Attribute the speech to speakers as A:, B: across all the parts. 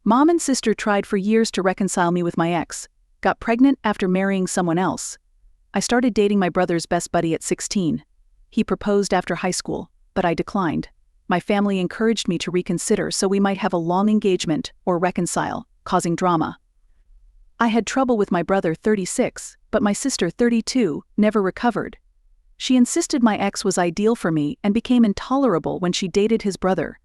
A: Mom and sister tried for years to reconcile me with my ex, got pregnant after marrying someone else. I started dating my brother's best buddy at 16. He proposed after high school, but I declined. My family encouraged me to reconsider so we might have a long engagement or reconcile, causing drama. I had trouble with my brother 36, but my sister 32 never recovered. She insisted my ex was ideal for me and became intolerable when she dated his brother.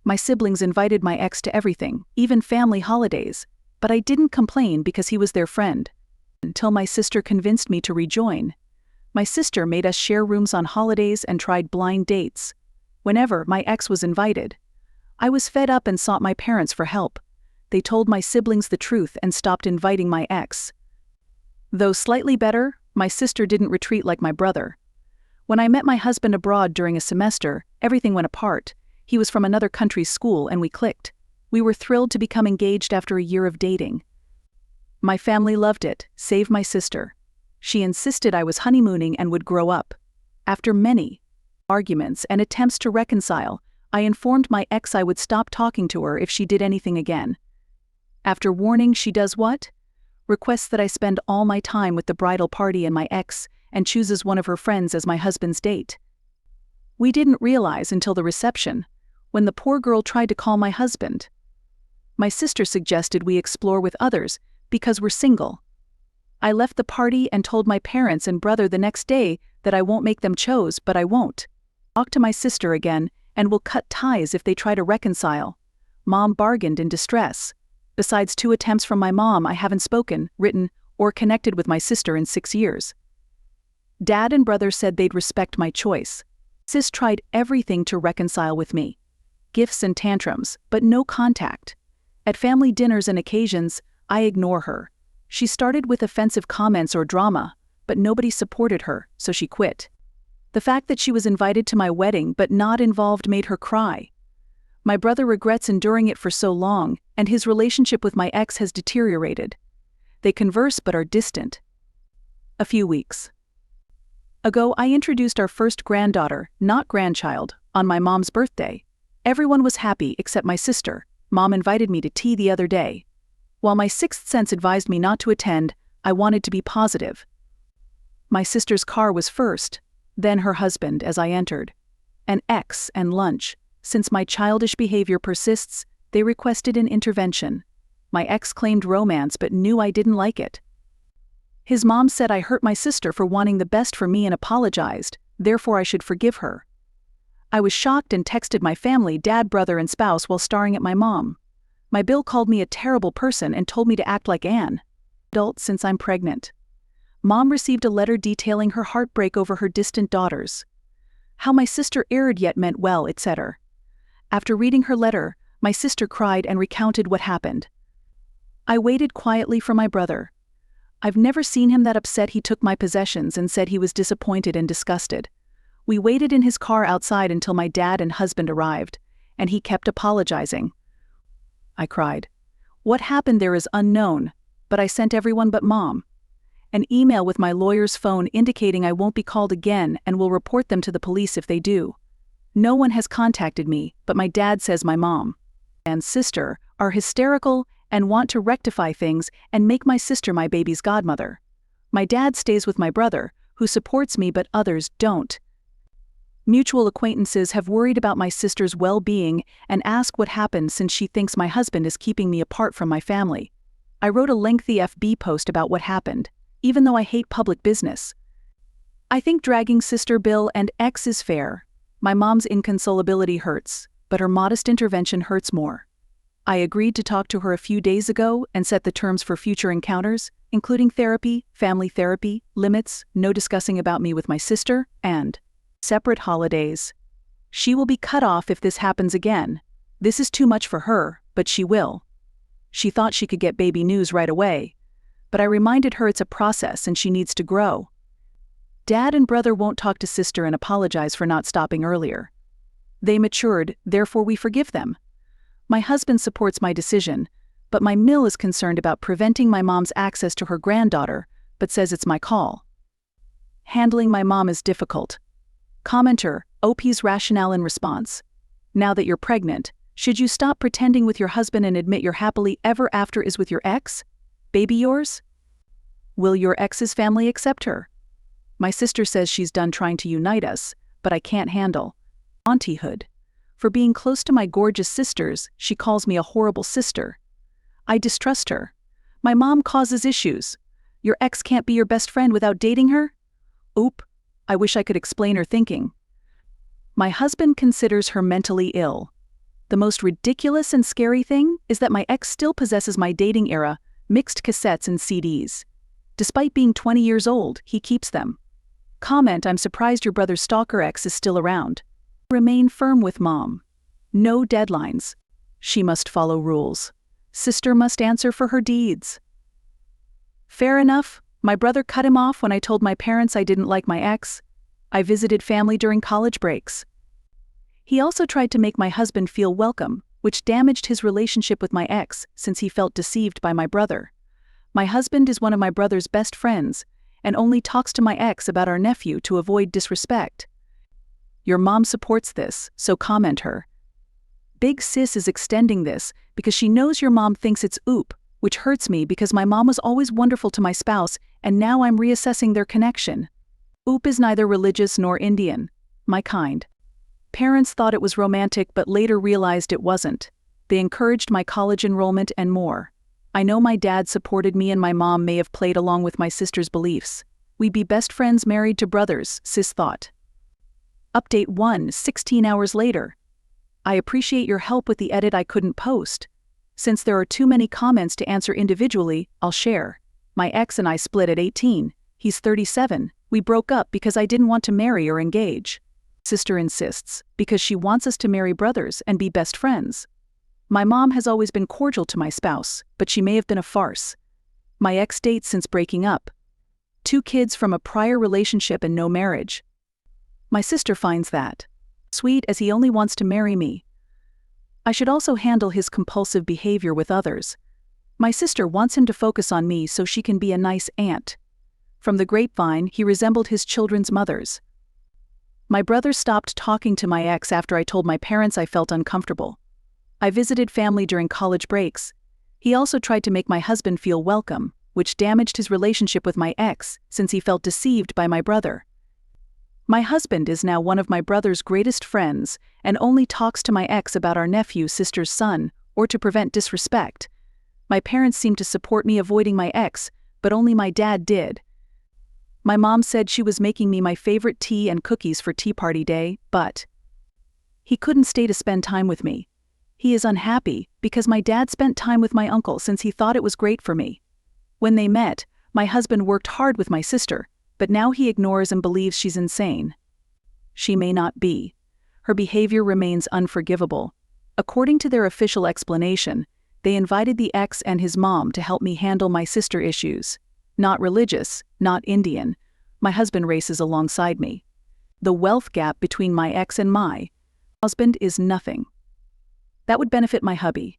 A: My siblings invited my ex to everything, even family holidays, but I didn't complain because he was their friend. Until my sister convinced me to rejoin. My sister made us share rooms on holidays and tried blind dates. Whenever my ex was invited, I was fed up and sought my parents for help. They told my siblings the truth and stopped inviting my ex. Though slightly better, my sister didn't retreat like my brother. When I met my husband abroad during a semester, everything went apart. He was from another country's school and we clicked. We were thrilled to become engaged after a year of dating. My family loved it, save my sister. She insisted I was honeymooning and would grow up. After many arguments and attempts to reconcile, I informed my ex I would stop talking to her if she did anything again. After warning, she does what? Requests that I spend all my time with the bridal party and my ex, and chooses one of her friends as my husband's date. We didn't realize until the reception, when the poor girl tried to call my husband. My sister suggested we explore with others because we're single. I left the party and told my parents and brother the next day that I won't make them choose, but I won't. Talk to my sister again and will cut ties if they try to reconcile. Mom bargained in distress. Besides 2 attempts from my mom, I haven't spoken, written, or connected with my sister in 6 years. Dad and brother said they'd respect my choice. Sis tried everything to reconcile with me. Gifts and tantrums, but no contact. At family dinners and occasions, I ignore her. She started with offensive comments or drama, but nobody supported her, so she quit. The fact that she was invited to my wedding but not involved made her cry. My brother regrets enduring it for so long, and his relationship with my ex has deteriorated. They converse but are distant. A few weeks ago, I introduced our first granddaughter, not grandchild, on my mom's birthday. Everyone was happy except my sister. Mom invited me to tea the other day. While my sixth sense advised me not to attend, I wanted to be positive. My sister's car was first, then her husband as I entered. An ex and lunch. Since my childish behavior persists, they requested an intervention. My ex claimed romance but knew I didn't like it. His mom said I hurt my sister for wanting the best for me and apologized, therefore I should forgive her. I was shocked and texted my family, dad, brother, and spouse while staring at my mom. My Bill called me a terrible person and told me to act like an adult since I'm pregnant. Mom received a letter detailing her heartbreak over her distant daughters. How my sister erred yet meant well, etc. After reading her letter, my sister cried and recounted what happened. I waited quietly for my brother. I've never seen him that upset. He took my possessions and said he was disappointed and disgusted. We waited in his car outside until my dad and husband arrived, and he kept apologizing. I cried. What happened there is unknown, but I sent everyone but Mom an email with my lawyer's phone indicating I won't be called again and will report them to the police if they do. No one has contacted me, but my dad says my mom and sister are hysterical and want to rectify things and make my sister my baby's godmother. My dad stays with my brother, who supports me but others don't. Mutual acquaintances have worried about my sister's well-being and ask what happened since she thinks my husband is keeping me apart from my family. I wrote a lengthy FB post about what happened, even though I hate public business. I think dragging sister Bill and ex is fair. My mom's inconsolability hurts, but her modest intervention hurts more. I agreed to talk to her a few days ago and set the terms for future encounters, including therapy, family therapy, limits, no discussing about me with my sister, and separate holidays. She will be cut off if this happens again. This is too much for her, but she will. She thought she could get baby news right away, but I reminded her it's a process and she needs to grow. Dad and brother won't talk to sister and apologize for not stopping earlier. They matured, therefore we forgive them. My husband supports my decision, but my mill is concerned about preventing my mom's access to her granddaughter, but says it's my call. Handling my mom is difficult. Commenter, OP's rationale in response. Now that you're pregnant, Should you stop pretending with your husband and admit your happily ever after is with your ex? Baby yours? Will your ex's family accept her? My sister says she's done trying to unite us, but I can't handle auntyhood. For being close to my gorgeous sisters, she calls me a horrible sister. I distrust her. My mom causes issues. Your ex can't be your best friend without dating her? Oop, I wish I could explain her thinking. My husband considers her mentally ill. The most ridiculous and scary thing is that my ex still possesses my dating era, mixed cassettes and CDs. Despite being 20 years old, he keeps them. Comment, I'm surprised your brother's stalker ex is still around. Remain firm with mom. No deadlines. She must follow rules. Sister must answer for her deeds. Fair enough, my brother cut him off when I told my parents I didn't like my ex. I visited family during college breaks. He also tried to make my husband feel welcome, which damaged his relationship with my ex since he felt deceived by my brother. My husband is one of my brother's best friends and only talks to my ex about our nephew to avoid disrespect. Your mom supports this, so comment her. Big sis is extending this because she knows your mom thinks it's oop, which hurts me because my mom was always wonderful to my spouse and now I'm reassessing their connection. Oop is neither religious nor Indian. My kind. Parents thought it was romantic but later realized it wasn't. They encouraged my college enrollment and more. I know my dad supported me and my mom may have played along with my sister's beliefs. We'd be best friends married to brothers, sis thought. Update 1, 16 hours later. I appreciate your help with the edit I couldn't post. Since there are too many comments to answer individually, I'll share. My ex and I split at 18. He's 37. We broke up because I didn't want to marry or engage. Sister insists, because she wants us to marry brothers and be best friends. My mom has always been cordial to my spouse, but she may have been a farce. My ex dates since breaking up. 2 kids from a prior relationship and no marriage. My sister finds that sweet as he only wants to marry me. I should also handle his compulsive behavior with others. My sister wants him to focus on me so she can be a nice aunt. From the grapevine, he resembled his children's mothers. My brother stopped talking to my ex after I told my parents I felt uncomfortable. I visited family during college breaks. He also tried to make my husband feel welcome, which damaged his relationship with my ex since he felt deceived by my brother. My husband is now one of my brother's greatest friends and only talks to my ex about our nephew, sister's son, or to prevent disrespect. My parents seemed to support me avoiding my ex, but only my dad did. My mom said she was making me my favorite tea and cookies for tea party day, but he couldn't stay to spend time with me. He is unhappy because my dad spent time with my uncle since he thought it was great for me. When they met, my husband worked hard with my sister, but now he ignores and believes she's insane. She may not be. Her behavior remains unforgivable. According to their official explanation, they invited the ex and his mom to help me handle my sister issues. Not religious, not Indian. My husband races alongside me. The wealth gap between my ex and my husband is nothing. That would benefit my hubby.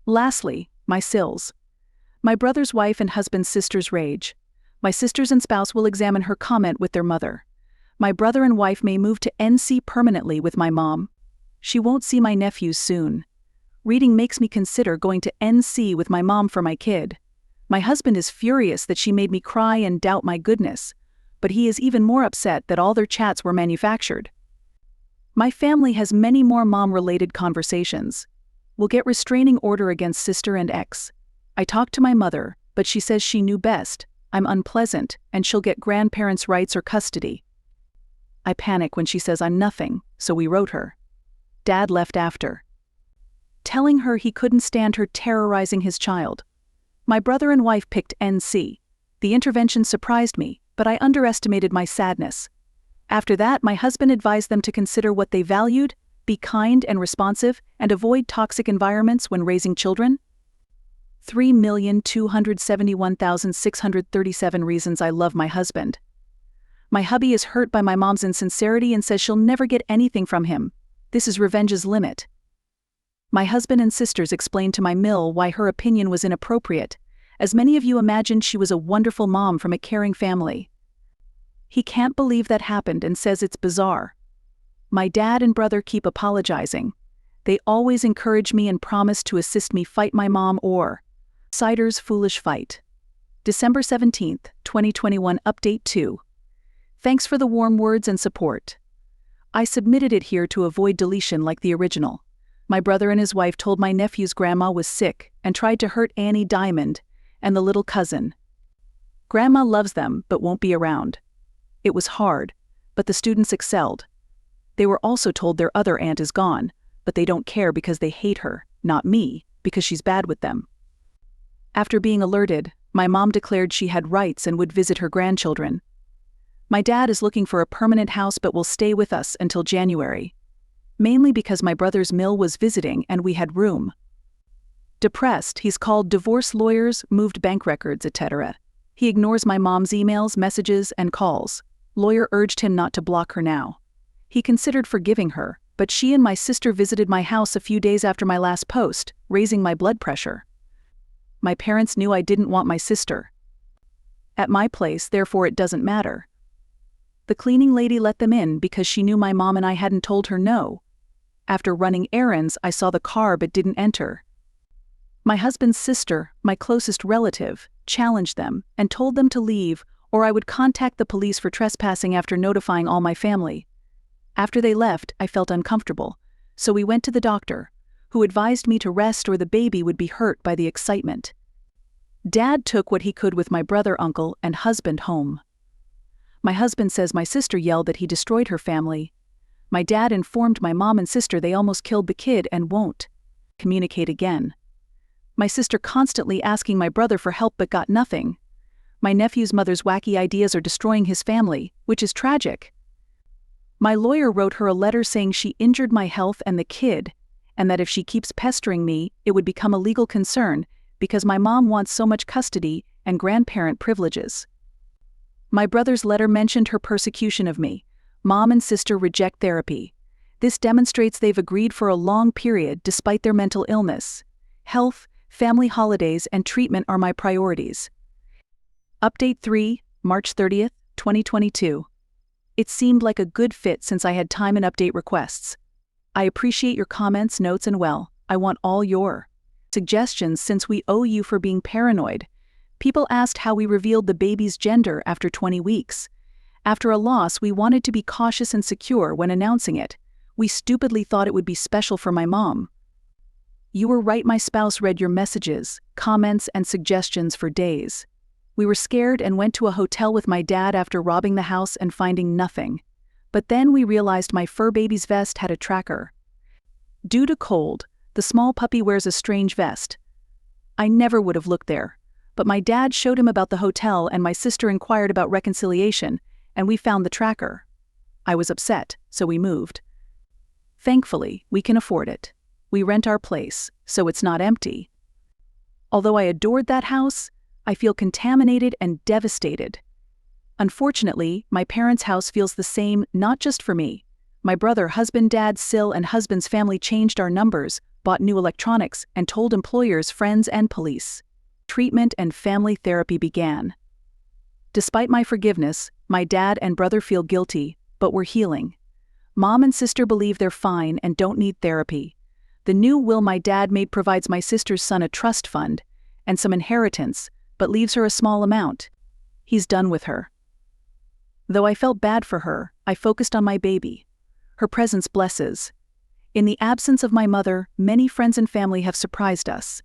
A: Lastly, my SILs. My brother's wife and husband's sister's rage. My sisters and spouse will examine her comment with their mother. My brother and wife may move to NC permanently with my mom. She won't see my nephews soon. Reading makes me consider going to NC with my mom for my kid. My husband is furious that she made me cry and doubt my goodness, but he is even more upset that all their chats were manufactured. My family has many more mom-related conversations. We'll get restraining order against sister and ex. I talked to my mother, but she says she knew best. I'm unpleasant, and she'll get grandparents' rights or custody. I panic when she says I'm nothing, so we wrote her. Dad left after, telling her he couldn't stand her terrorizing his child. My brother and wife picked NC. The intervention surprised me, but I underestimated my sadness. After that, my husband advised them to consider what they valued, be kind and responsive, and avoid toxic environments when raising children. 3,271,637 reasons I love my husband. My hubby is hurt by my mom's insincerity and says she'll never get anything from him. This is revenge's limit. My husband and sisters explained to my mill why her opinion was inappropriate, as many of you imagined she was a wonderful mom from a caring family. He can't believe that happened and says it's bizarre. My dad and brother keep apologizing. They always encourage me and promise to assist me fight my mom or Cider's foolish fight. December 17th, 2021 Update 2. Thanks for the warm words and support. I submitted it here to avoid deletion like the original. My brother and his wife told my nephew's grandma was sick and tried to hurt Annie Diamond and the little cousin. Grandma loves them but won't be around. It was hard, but the students excelled. They were also told their other aunt is gone, but they don't care because they hate her, not me, because she's bad with them. After being alerted, my mom declared she had rights and would visit her grandchildren. My dad is looking for a permanent house but will stay with us until January. Mainly because my brother's mill was visiting and we had room. Depressed, he's called divorce lawyers, moved bank records, etc. He ignores my mom's emails, messages, and calls. Lawyer urged him not to block her now. He considered forgiving her, but she and my sister visited my house a few days after my last post, raising my blood pressure. My parents knew I didn't want my sister at my place, therefore it doesn't matter. The cleaning lady let them in because she knew my mom and I hadn't told her no. After running errands, I saw the car but didn't enter. My husband's sister, my closest relative, challenged them and told them to leave or I would contact the police for trespassing after notifying all my family. After they left, I felt uncomfortable, so we went to the doctor, who advised me to rest or the baby would be hurt by the excitement. Dad took what he could with my brother, uncle, and husband home. My husband says my sister yelled that he destroyed her family. My dad informed my mom and sister they almost killed the kid and won't communicate again. My sister constantly asking my brother for help but got nothing. My nephew's mother's wacky ideas are destroying his family, which is tragic. My lawyer wrote her a letter saying she injured my health and the kid, and that if she keeps pestering me, it would become a legal concern because my mom wants so much custody and grandparent privileges. My brother's letter mentioned her persecution of me. Mom and sister reject therapy. This demonstrates they've agreed for a long period despite their mental illness. Health, family holidays, and treatment are my priorities. Update 3, March 30th, 2022. It seemed like a good fit since I had time and update requests. I appreciate your comments, notes, and I want all your suggestions since we owe you for being paranoid. People asked how we revealed the baby's gender after 20 weeks. After a loss, we wanted to be cautious and secure when announcing it. We stupidly thought it would be special for my mom. You were right, my spouse read your messages, comments, and suggestions for days. We were scared and went to a hotel with my dad after robbing the house and finding nothing. But then we realized my fur baby's vest had a tracker. Due to cold, the small puppy wears a strange vest. I never would have looked there, but my dad showed him about the hotel and my sister inquired about reconciliation, and we found the tracker. I was upset, so we moved. Thankfully, we can afford it. We rent our place, so it's not empty. Although I adored that house, I feel contaminated and devastated. Unfortunately, my parents' house feels the same, not just for me. My brother, husband, dad, SIL, and husband's family changed our numbers, bought new electronics, and told employers, friends, and police. Treatment and family therapy began. Despite my forgiveness, my dad and brother feel guilty, but we're healing. Mom and sister believe they're fine and don't need therapy. The new will my dad made provides my sister's son a trust fund and some inheritance, but leaves her a small amount. He's done with her. Though I felt bad for her, I focused on my baby. Her presence blesses. In the absence of my mother, many friends and family have surprised us.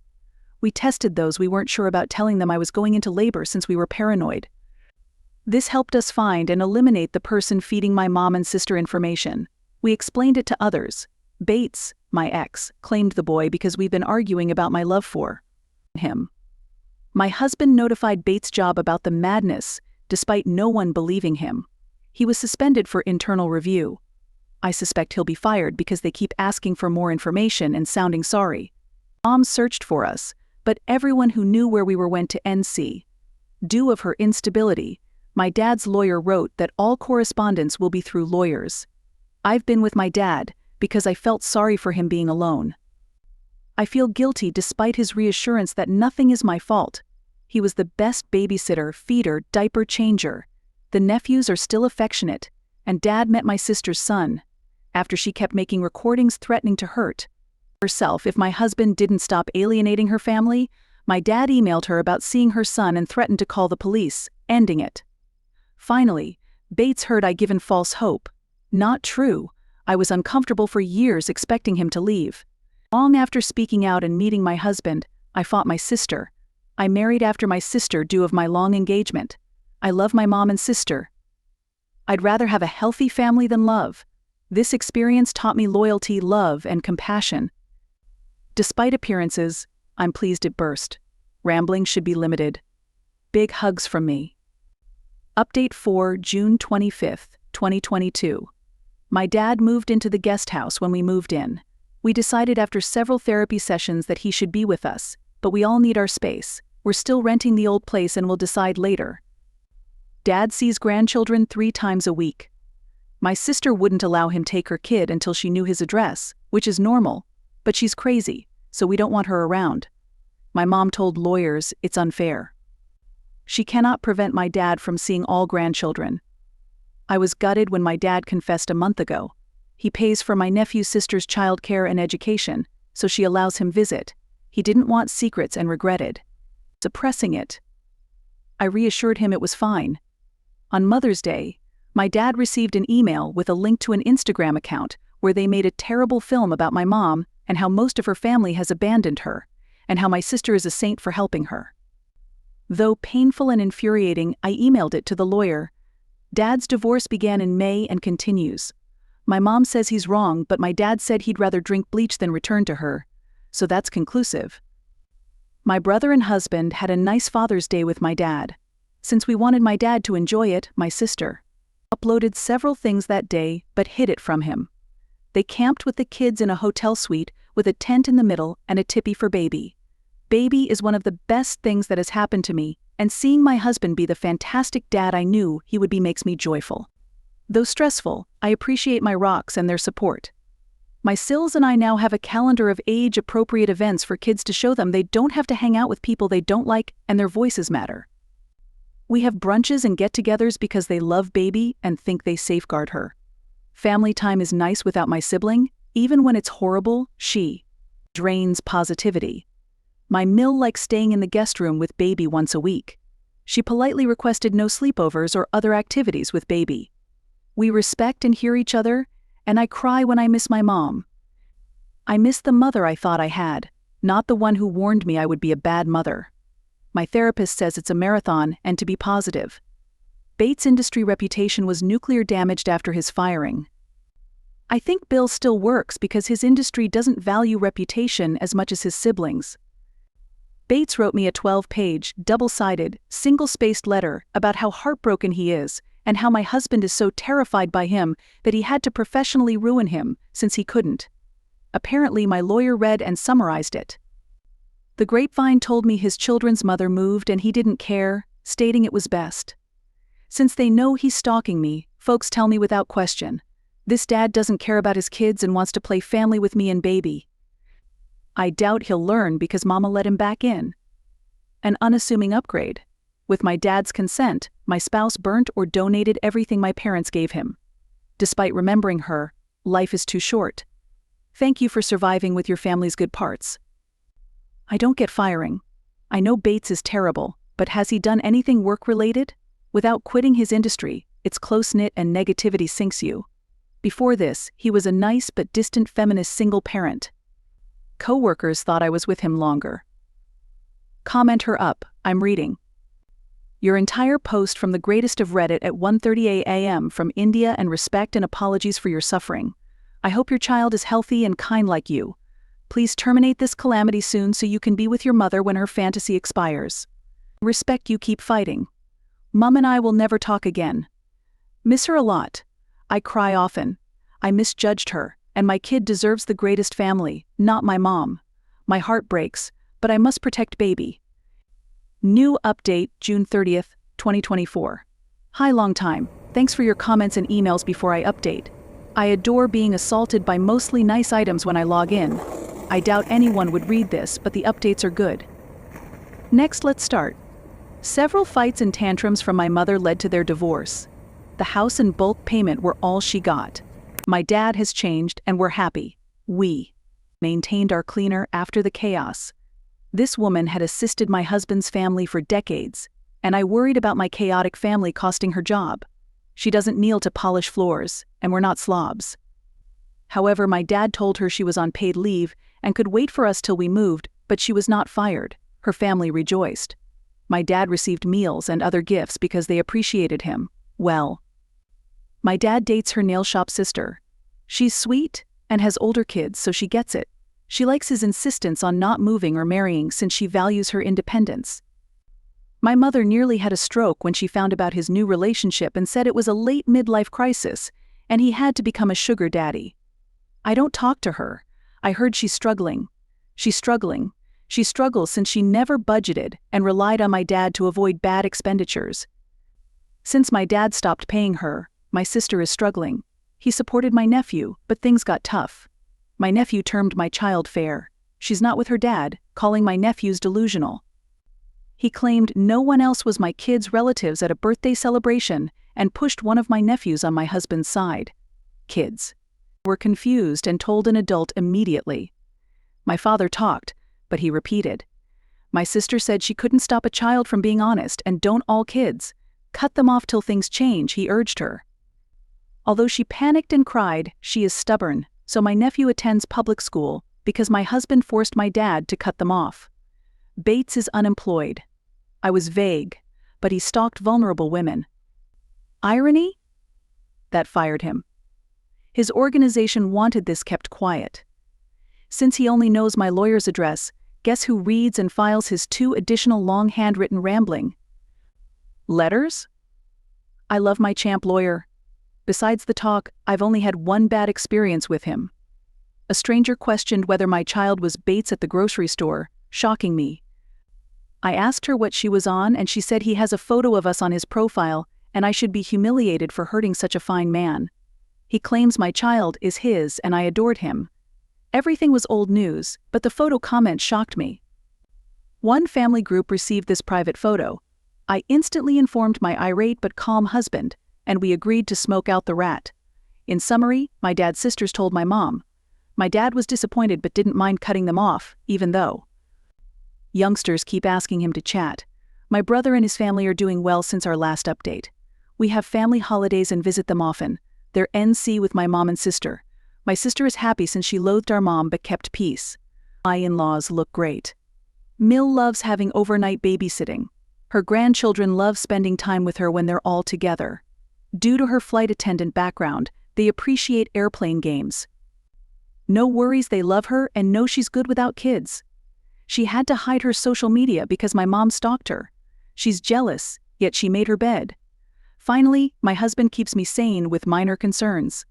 A: We tested those we weren't sure about, telling them I was going into labor since we were paranoid. This helped us find and eliminate the person feeding my mom and sister information. We explained it to others. Bates, my ex, claimed the boy because we've been arguing about my love for him. My husband notified Bates' job about the madness, despite no one believing him. He was suspended for internal review. I suspect he'll be fired because they keep asking for more information and sounding sorry. Mom searched for us, but everyone who knew where we were went to NC. Due of her instability, my dad's lawyer wrote that all correspondence will be through lawyers. I've been with my dad because I felt sorry for him being alone. I feel guilty despite his reassurance that nothing is my fault. He was the best babysitter, feeder, diaper changer. The nephews are still affectionate, and Dad met my sister's son. After she kept making recordings threatening to hurt, Herself, if my husband didn't stop alienating her family, my dad emailed her about seeing her son and threatened to call the police, ending it. Finally, Bates heard I'd given false hope. Not true. I was uncomfortable for years expecting him to leave. Long after speaking out and meeting my husband, I fought my sister. I married after my sister due of my long engagement. I love my mom and sister. I'd rather have a healthy family than love. This experience taught me loyalty, love, and compassion. Despite appearances, I'm pleased it burst. Rambling should be limited. Big hugs from me. Update 4, June 25, 2022. My dad moved into the guest house when we moved in. We decided after several therapy sessions that he should be with us, but we all need our space. We're still renting the old place and we'll decide later. Dad sees grandchildren 3 times a week. My sister wouldn't allow him take her kid until she knew his address, which is normal, but she's crazy, so we don't want her around. My mom told lawyers it's unfair. She cannot prevent my dad from seeing all grandchildren. I was gutted when my dad confessed a month ago. He pays for my nephew's sister's childcare and education, so she allows him visit. He didn't want secrets and regretted suppressing it. I reassured him it was fine. On Mother's Day, my dad received an email with a link to an Instagram account where they made a terrible film about my mom and how most of her family has abandoned her, and how my sister is a saint for helping her. Though painful and infuriating, I emailed it to the lawyer. Dad's divorce began in May and continues. My mom says he's wrong, but my dad said he'd rather drink bleach than return to her, so that's conclusive. My brother and husband had a nice Father's Day with my dad. Since we wanted my dad to enjoy it, my sister uploaded several things that day but hid it from him. They camped with the kids in a hotel suite with a tent in the middle and a tippy for baby. Baby is one of the best things that has happened to me, and seeing my husband be the fantastic dad I knew he would be makes me joyful. Though stressful, I appreciate my rocks and their support. My SILs and I now have a calendar of age-appropriate events for kids to show them they don't have to hang out with people they don't like and their voices matter. We have brunches and get-togethers because they love baby and think they safeguard her. Family time is nice without my sibling. Even when it's horrible, she drains positivity. My mill likes staying in the guest room with baby once a week. She politely requested no sleepovers or other activities with baby. We respect and hear each other, and I cry when I miss my mom. I miss the mother I thought I had, not the one who warned me I would be a bad mother. My therapist says it's a marathon and to be positive. Bates' industry reputation was nuclear damaged after his firing. I think Bill still works because his industry doesn't value reputation as much as his siblings. Bates wrote me a 12-page, double-sided, single-spaced letter about how heartbroken he is and how my husband is so terrified by him that he had to professionally ruin him since he couldn't. Apparently my lawyer read and summarized it. The grapevine told me his children's mother moved and he didn't care, stating it was best. Since they know he's stalking me, folks tell me without question, this dad doesn't care about his kids and wants to play family with me and baby. I doubt he'll learn because Mama let him back in. An unassuming upgrade. With my dad's consent, my spouse burnt or donated everything my parents gave him. Despite remembering her, life is too short. Thank you for surviving with your family's good parts. I don't get firing. I know Bates is terrible, but has he done anything work-related? Without quitting his industry, it's close-knit and negativity sinks you. Before this, he was a nice but distant feminist single parent. Co-workers thought I was with him longer. Comment her up, I'm reading. Your entire post from the greatest of Reddit at 1:30 a.m. from India, and respect and apologies for your suffering. I hope your child is healthy and kind like you. Please terminate this calamity soon so you can be with your mother when her fantasy expires. Respect you, keep fighting. Mom and I will never talk again. Miss her a lot. I cry often. I misjudged her, and my kid deserves the greatest family, not my mom. My heart breaks, but I must protect baby. New update, June 30th, 2024. Hi, long time. Thanks for your comments and emails before I update. I adore being assaulted by mostly nice items when I log in. I doubt anyone would read this, but the updates are good. Next, let's start. Several fights and tantrums from my mother led to their divorce. The house and bulk payment were all she got. My dad has changed and we're happy. We maintained our cleaner after the chaos. This woman had assisted my husband's family for decades, and I worried about my chaotic family costing her job. She doesn't kneel to polish floors, and we're not slobs. However, my dad told her she was on paid leave and could wait for us till we moved, but she was not fired. Her family rejoiced. My dad received meals and other gifts because they appreciated him. Well, my dad dates her nail shop sister. She's sweet and has older kids, so she gets it. She likes his insistence on not moving or marrying since she values her independence. My mother nearly had a stroke when she found about his new relationship and said it was a late midlife crisis, and he had to become a sugar daddy. I don't talk to her. I heard she's struggling. She's struggling. She struggles since she never budgeted and relied on my dad to avoid bad expenditures. Since my dad stopped paying her, my sister is struggling. He supported my nephew, but things got tough. My nephew termed my child fair. She's not with her dad, calling my nephews delusional. He claimed no one else was my kid's relatives at a birthday celebration and pushed one of my nephews on my husband's side. Kids were confused and told an adult immediately. My father talked, but he repeated. My sister said she couldn't stop a child from being honest, and don't all kids. Cut them off till things change, he urged her. Although she panicked and cried, she is stubborn, so my nephew attends public school because my husband forced my dad to cut them off. Bates is unemployed. I was vague, but he stalked vulnerable women. Irony? That fired him. His organization wanted this kept quiet. Since he only knows my lawyer's address, guess who reads and files his 2 additional long handwritten rambling letters? I love my champ lawyer. Besides the talk, I've only had one bad experience with him. A stranger questioned whether my child was Bates at the grocery store, shocking me. I asked her what she was on, and she said he has a photo of us on his profile, and I should be humiliated for hurting such a fine man. He claims my child is his, and I adored him. Everything was old news, but the photo comment shocked me. One family group received this private photo. I instantly informed my irate but calm husband, and we agreed to smoke out the rat. In summary, my dad's sisters told my mom. My dad was disappointed but didn't mind cutting them off, even though youngsters keep asking him to chat. My brother and his family are doing well since our last update. We have family holidays and visit them often. They're NC with my mom and sister. My sister is happy since she loathed our mom but kept peace. My in-laws look great. Mill loves having overnight babysitting. Her grandchildren love spending time with her when they're all together. Due to her flight attendant background, they appreciate airplane games. No worries, they love her and know she's good without kids. She had to hide her social media because my mom stalked her. She's jealous, yet she made her bed. Finally, my husband keeps me sane with minor concerns.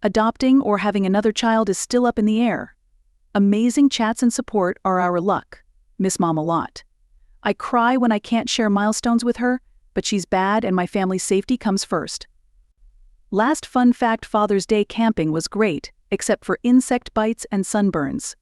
A: Adopting or having another child is still up in the air. Amazing chats and support are our luck. Miss Mom a lot. I cry when I can't share milestones with her, but she's bad and my family's safety comes first. Last fun fact: Father's Day camping was great, except for insect bites and sunburns.